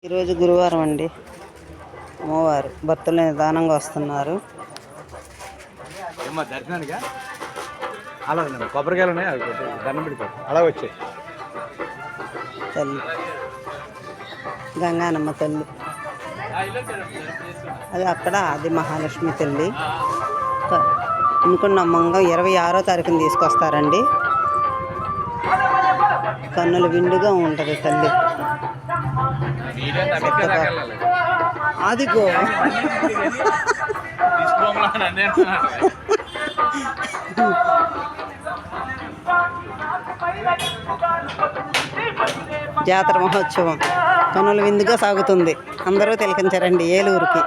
ఈరోజు గురువారం అండి. అమ్మవారు భక్తులు నిదానంగా వస్తున్నారు. కొబ్బరికాయలు ఉన్నాయి, దండం పెడతారు. అలా వచ్చాయి తల్లి గంగానమ్మ తల్లి, అది అక్కడ ఆది మహాలక్ష్మి తల్లి. అనుకున్న మంగం 26వ తారీఖున తీసుకొస్తారండి. కన్నుల విండుగా ఉంటుంది తల్లి. చక్కగా అదిగో జాతర మహోత్సవం కన్నుల విందుగా సాగుతుంది. అందరూ తిలకించారండి ఏలూరుకి.